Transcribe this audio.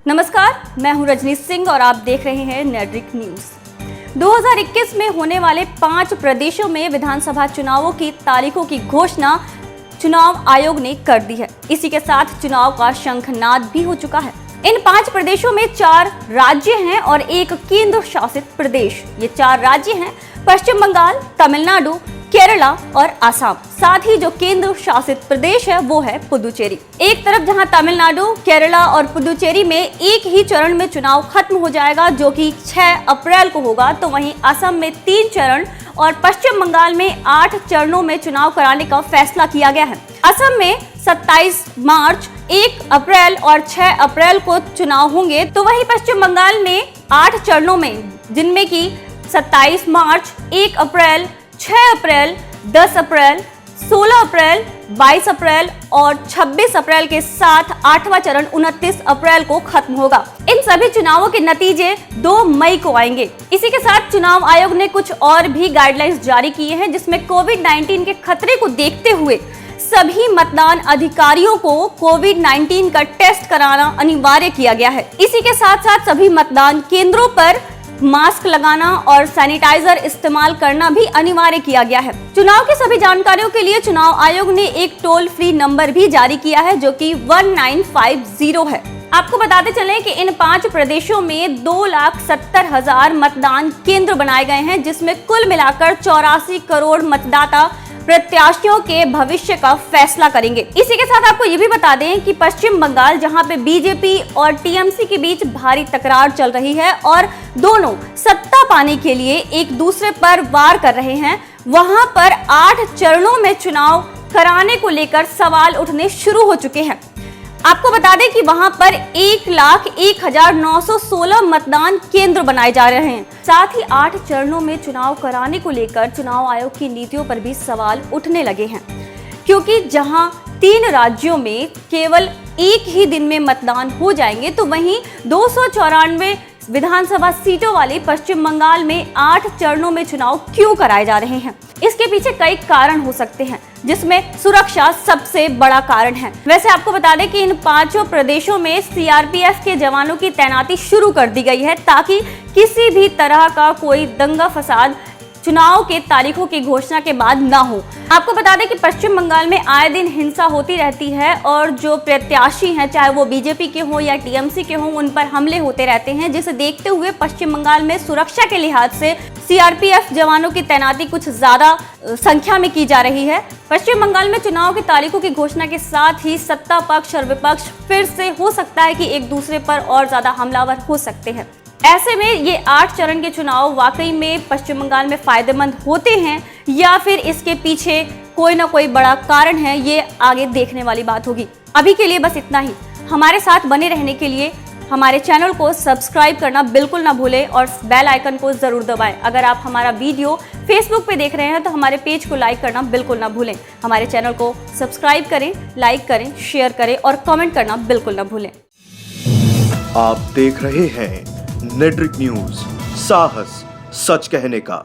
नमस्कार, मैं हूं रजनी सिंह और आप देख रहे हैं नेड्रिक न्यूज। 2021 में होने वाले 5 प्रदेशों में विधानसभा चुनावों की तारीखों की घोषणा चुनाव आयोग ने कर दी है। इसी के साथ चुनाव का शंखनाद भी हो चुका है। इन 5 प्रदेशों में 4 राज्य हैं और एक केंद्र शासित प्रदेश। ये 4 राज्य हैं पश्चिम बंगाल, तमिलनाडु, केरला और असम। साथ ही जो केंद्र शासित प्रदेश है वो है पुदुचेरी। एक तरफ जहां तमिलनाडु, केरला और पुदुचेरी में एक ही चरण में चुनाव खत्म हो जाएगा जो कि 6 अप्रैल को होगा, तो वहीं असम में 3 चरण और पश्चिम बंगाल में 8 चरणों में चुनाव कराने का फैसला किया गया है। असम में 27 मार्च, 1 अप्रैल और 6 अप्रैल को चुनाव होंगे, तो वहीं पश्चिम बंगाल में 8 चरणों में, जिनमें कि 27 मार्च, 1 अप्रैल, 6 अप्रैल, 10 अप्रैल, 16 अप्रैल, 22 अप्रैल और 26 अप्रैल के साथ 8वां चरण 29 अप्रैल को खत्म होगा। इन सभी चुनावों के नतीजे 2 मई को आएंगे। इसी के साथ चुनाव आयोग ने कुछ और भी गाइडलाइंस जारी किए हैं, जिसमें कोविड-19 के खतरे को देखते हुए सभी मतदान अधिकारियों को कोविड-19 का टेस्ट कराना अनिवार्य किया गया है। इसी के साथ साथ सभी मतदान केंद्रों पर मास्क लगाना और सैनिटाइजर इस्तेमाल करना भी अनिवार्य किया गया है। चुनाव की सभी जानकारियों के लिए चुनाव आयोग ने एक टोल फ्री नंबर भी जारी किया है जो कि 1950 है। आपको बताते चलें कि इन 5 प्रदेशों में 2,70,000 मतदान केंद्र बनाए गए हैं, जिसमें कुल मिलाकर 84 करोड़ मतदाता प्रत्याशियों के भविष्य का फैसला करेंगे। इसी के साथ आपको ये भी बता दें कि पश्चिम बंगाल, जहां पे बीजेपी और टीएमसी के बीच भारी तकरार चल रही है और दोनों सत्ता पाने के लिए एक दूसरे पर वार कर रहे हैं, वहां पर 8 चरणों में चुनाव कराने को लेकर सवाल उठने शुरू हो चुके हैं। आपको बता दें कि वहां पर 1,01,916 मतदान केंद्र बनाए जा रहे हैं। साथ ही 8 चरणों में चुनाव कराने को लेकर चुनाव आयोग की नीतियों पर भी सवाल उठने लगे हैं, क्योंकि जहां 3 राज्यों में केवल एक ही दिन में मतदान हो जाएंगे, तो वहीं 294 विधानसभा सीटों वाली पश्चिम बंगाल में 8 चरणों में चुनाव क्यों कराए जा रहे हैं। इसके पीछे कई कारण हो सकते हैं, जिसमें सुरक्षा सबसे बड़ा कारण है। वैसे आपको बता दें कि इन 5 प्रदेशों में सीआरपीएफ के जवानों की तैनाती शुरू कर दी गई है, ताकि किसी भी तरह का कोई दंगा फसाद चुनाव के तारीखों की घोषणा के बाद ना हो। आपको बता दें कि पश्चिम बंगाल में आए दिन हिंसा होती रहती है और जो प्रत्याशी हैं, चाहे वो बीजेपी के हों या टीएमसी के हों, उन पर हमले होते रहते हैं, जिसे देखते हुए पश्चिम बंगाल में सुरक्षा के लिहाज से सीआरपीएफ जवानों की तैनाती कुछ ज्यादा संख्या में की जा रही है। पश्चिम बंगाल में चुनाव की तारीखों की घोषणा के साथ ही सत्ता पक्ष और विपक्ष फिर से हो सकता है कि एक दूसरे पर और ज्यादा हमलावर हो सकते हैं। ऐसे में ये 8 चरण के चुनाव वाकई में पश्चिम बंगाल में फायदेमंद होते हैं या फिर इसके पीछे कोई ना कोई बड़ा कारण है, ये आगे देखने वाली बात होगी। अभी के लिए बस इतना ही। हमारे साथ बने रहने के लिए हमारे चैनल को सब्सक्राइब करना बिल्कुल ना भूलें और बेल आइकन को जरूर दबाएं। अगर आप हमारा वीडियो फेसबुक पे देख रहे हैं तो हमारे पेज को लाइक करना बिल्कुल ना भूलें। हमारे चैनल को सब्सक्राइब करें, लाइक करें, शेयर करें और कमेंट करना बिल्कुल ना भूलें। आप देख रहे हैं नेड्रिक न्यूज, साहस सच कहने का।